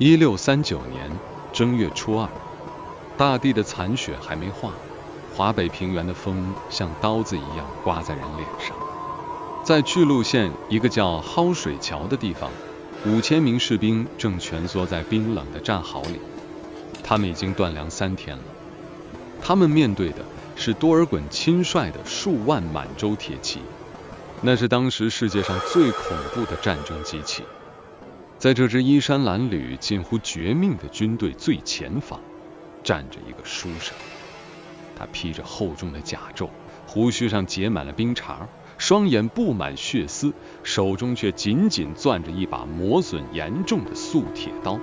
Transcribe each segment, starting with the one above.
1639年正月初2，大地的残雪还没化，华北平原的风像刀子一样刮在人脸上。在巨鹿县一个叫蒿水桥的地方，5000名士兵正蜷缩在冰冷的战壕里，他们已经断粮3天了。他们面对的是多尔衮亲率的数万满洲铁骑，那是当时世界上最恐怖的战争机器。在这支衣衫褴褛、近乎绝命的军队最前方，站着一个书生。他披着厚重的甲胄，胡须上结满了冰碴，双眼布满血丝，手中却紧紧攥着一把磨损严重的素铁刀。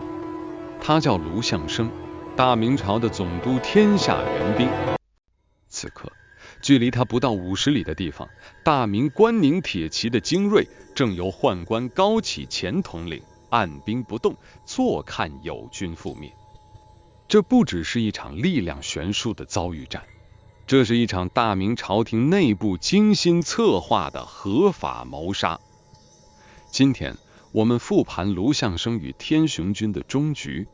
他叫卢象升，大明朝的总督天下援兵。此刻，距离他不到50里的地方，大明关宁铁骑的精锐正由宦官高启乾统领，按兵不动，坐看友军覆灭。这不只是一场力量悬殊的遭遇战，这是一场大明朝廷内部精心策划的合法谋杀。今天我们复盘卢象升与天雄军的终局，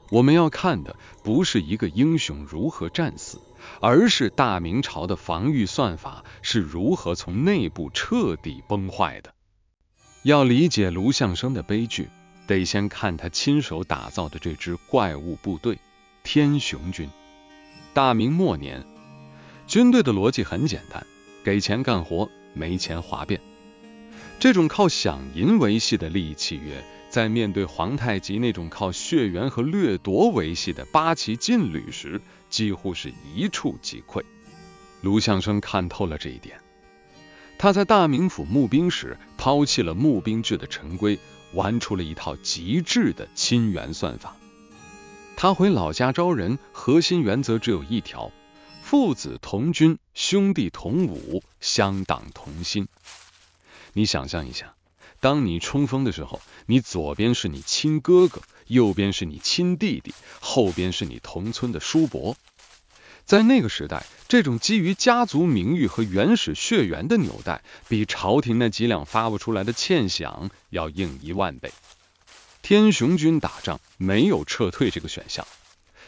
我们要看的不是一个英雄如何战死，而是大明朝的防御算法是如何从内部彻底崩坏的。要理解卢象升的悲剧，得先看他亲手打造的这支怪物部队——天雄军。大明末年，军队的逻辑很简单，给钱干活，没钱哗变。这种靠饷银维系的利益契约，在面对皇太极那种靠血缘和掠夺维系的八旗劲旅时，几乎是一触即溃。卢象升看透了这一点，他在大名府募兵时抛弃了募兵制的陈规，玩出了一套极致的亲缘算法。他回老家招人，核心原则只有一条：父子同军，兄弟同武，乡党同心。你想象一下，当你冲锋的时候，你左边是你亲哥哥，右边是你亲弟弟，后边是你同村的叔伯。在那个时代，这种基于家族名誉和原始血缘的纽带，比朝廷那几两发不出来的欠饷要硬10000倍。天雄军打仗没有撤退这个选项，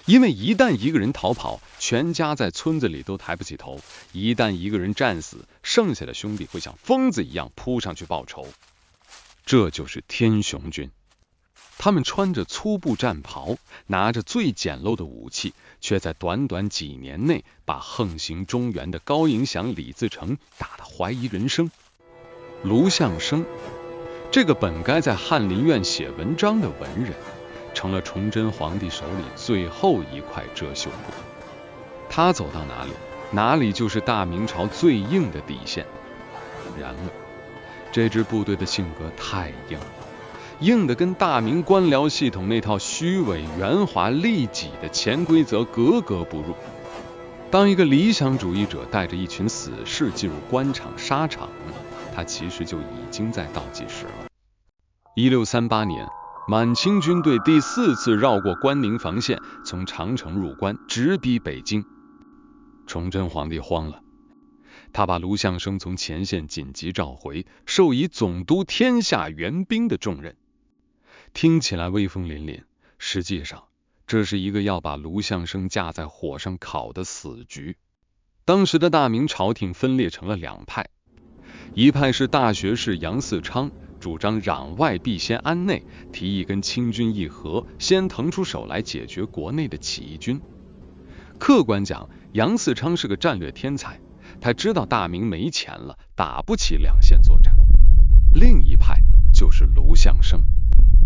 因为一旦一个人逃跑，全家在村子里都抬不起头；一旦一个人战死，剩下的兄弟会像疯子一样扑上去报仇。这就是天雄军。他们穿着粗布战袍，拿着最简陋的武器，却在短短几年内把横行中原的高迎祥、李自成打得怀疑人生。卢象升，这个本该在翰林院写文章的文人，成了崇祯皇帝手里最后一块遮羞布。他走到哪里，哪里就是大明朝最硬的底线。然而，这支部队的性格太硬了，硬的跟大明官僚系统那套虚伪、圆滑、利己的潜规则格格不入。当一个理想主义者带着一群死士进入官场沙场，他其实就已经在倒计时了。1638年，满清军队第4次绕过关宁防线，从长城入关，直逼北京。崇祯皇帝慌了，他把卢象升从前线紧急召回，授以总督天下援兵的重任。听起来威风凛凛，实际上这是一个要把卢象升架在火上烤的死局。当时的大明朝廷分裂成了2派，一派是大学士杨嗣昌，主张攘外必先安内，提议跟清军议和，先腾出手来解决国内的起义军。客观讲，杨嗣昌是个战略天才，他知道大明没钱了，打不起2线作战。另一派就是卢象升，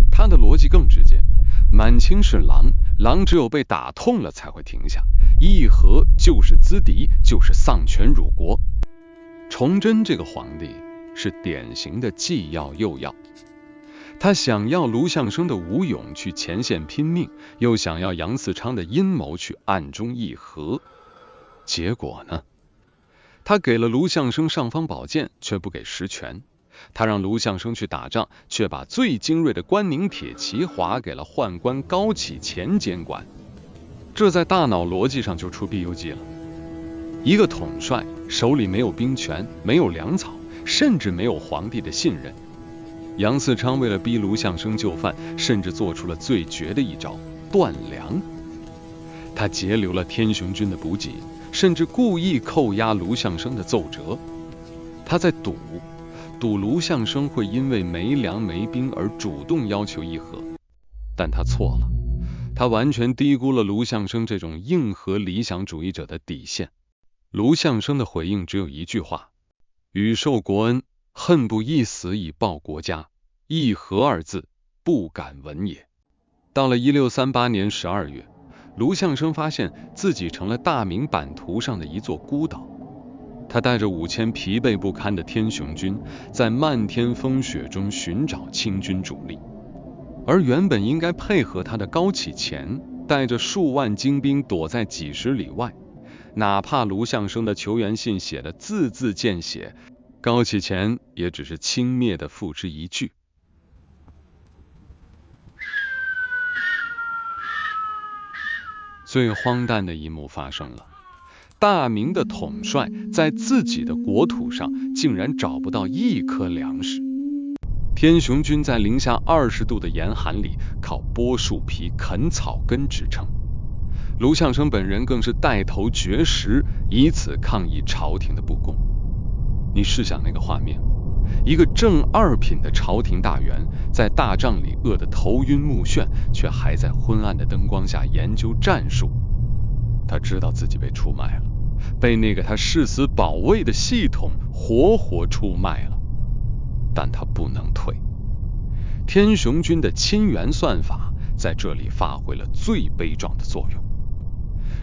他的逻辑更直接，满清是狼，狼只有被打痛了才会停下，议和就是资敌，就是丧权辱国。崇祯这个皇帝是典型的既要又要，他想要卢象升的武勇去前线拼命，又想要杨嗣昌的阴谋去暗中议和。结果呢？他给了卢象升尚方宝剑，却不给实权；他让卢象升去打仗，却把最精锐的关宁铁骑划给了宦官高启乾监管。这在大脑逻辑上就出必忧计了。一个统帅手里没有兵权，没有粮草，甚至没有皇帝的信任，杨嗣昌为了逼卢象升就范，甚至做出了最绝的一招——断粮。他截留了天雄军的补给，甚至故意扣押卢象升的奏折。他在赌卢象升会因为没粮没兵而主动要求议和，但他错了。他完全低估了卢象升这种硬核理想主义者的底线。卢象升的回应只有一句话：禹受国恩，恨不一死以报国家，议和二字不敢闻也。到了1638年12月，卢象升发现自己成了大明版图上的一座孤岛。他带着5000疲惫不堪的天雄军，在漫天风雪中寻找清军主力，而原本应该配合他的高启乾，带着数万精兵躲在几十里外。哪怕卢象升的求援信写得字字见血，高启乾也只是轻蔑地付之一炬。最荒诞的一幕发生了，大明的统帅在自己的国土上竟然找不到一颗粮食。天雄军在零下20度的严寒里，靠剥树皮、啃草根支撑。卢象升本人更是带头绝食，以此抗议朝廷的不公。你试想那个画面，一个正二品的朝廷大员，在大帐里饿得头晕目眩，却还在昏暗的灯光下研究战术。他知道自己被出卖了，被那个他誓死保卫的系统活活出卖了，但他不能退。天雄军的亲援算法在这里发挥了最悲壮的作用。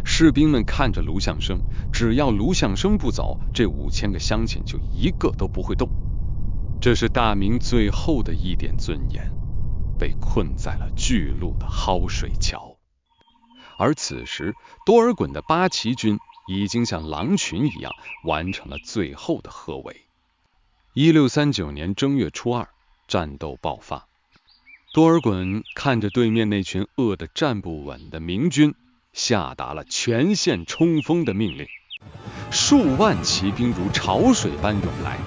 士兵们看着卢象升，只要卢象升不走，这5000个乡亲就一个都不会动。这是大明最后的一点尊严，被困在了巨鹿的蒿水桥。而此时，多尔衮的八旗军已经像狼群一样完成了最后的合围。1639年正月初2，战斗爆发。多尔衮看着对面那群饿得站不稳的明军，下达了全线冲锋的命令。数万骑兵如潮水般涌来，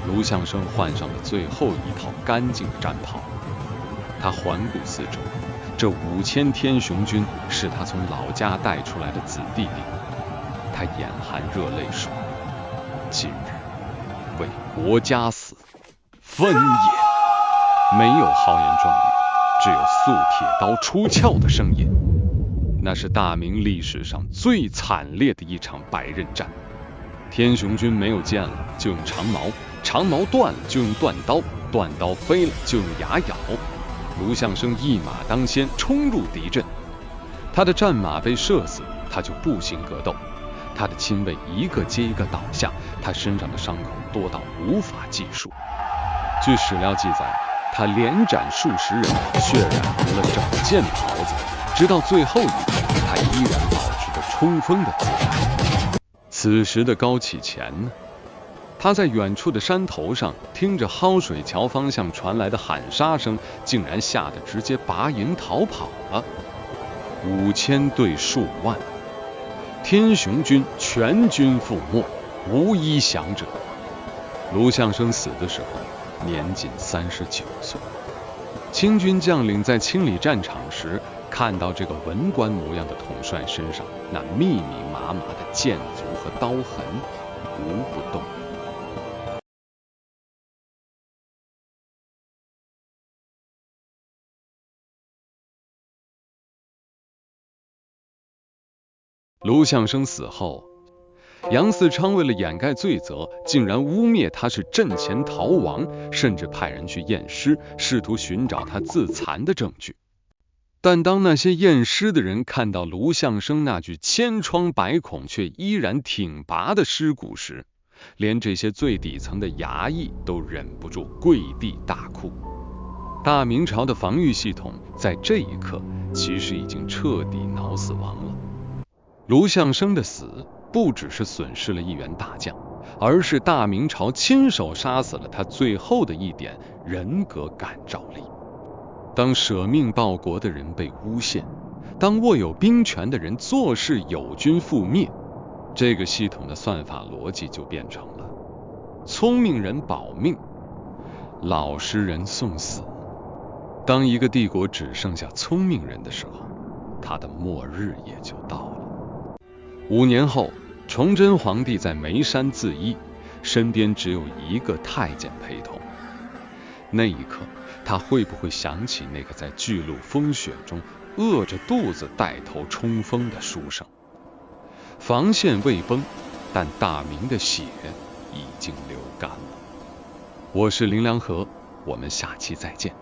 卢象升换上了最后一套干净的战袍。他环顾四周，这5000天雄军是他从老家带出来的子弟兵。他眼含热泪说：今日为国家死，分也。没有豪言壮语，只有素铁刀出鞘的声音。那是大明历史上最惨烈的一场白刃战。天雄军没有剑了就用长矛，长矛断了就用断刀，断刀飞了就用牙咬。卢象升一马当先冲入敌阵，他的战马被射死，他就步行格斗。他的亲卫一个接一个倒下，他身上的伤口多到无法计数。据史料记载，他连斩数十人，血染红了整件袍子，直到最后一刻，他依然保持着冲锋的姿态。此时的高启乾呢？他在远处的山头上，听着蒿水桥方向传来的喊杀声，竟然吓得直接拔营逃跑了。5000对数万，天雄军全军覆没，无一降者。卢象升死的时候年仅39岁。清军将领在清理战场时，看到这个文官模样的统帅身上那密密麻麻的剑足和刀痕，无不动。卢象升死后，杨嗣昌为了掩盖罪责，竟然污蔑他是阵前逃亡，甚至派人去验尸，试图寻找他自残的证据。但当那些验尸的人看到卢象升那具千疮百孔却依然挺拔的尸骨时，连这些最底层的衙役都忍不住跪地大哭。大明朝的防御系统在这一刻其实已经彻底脑死亡了。卢象升的死不只是损失了一员大将，而是大明朝亲手杀死了他最后的一点人格感召力。当舍命报国的人被诬陷，当握有兵权的人做事友军覆灭，这个系统的算法逻辑就变成了：聪明人保命，老实人送死。当一个帝国只剩下聪明人的时候，他的末日也就到了。5年后，崇祯皇帝在眉山自缢，身边只有一个太监陪同。那一刻，他会不会想起那个在巨鹿风雪中饿着肚子带头冲锋的书生？防线未崩，但大明的血已经流干了。我是林良河，我们下期再见。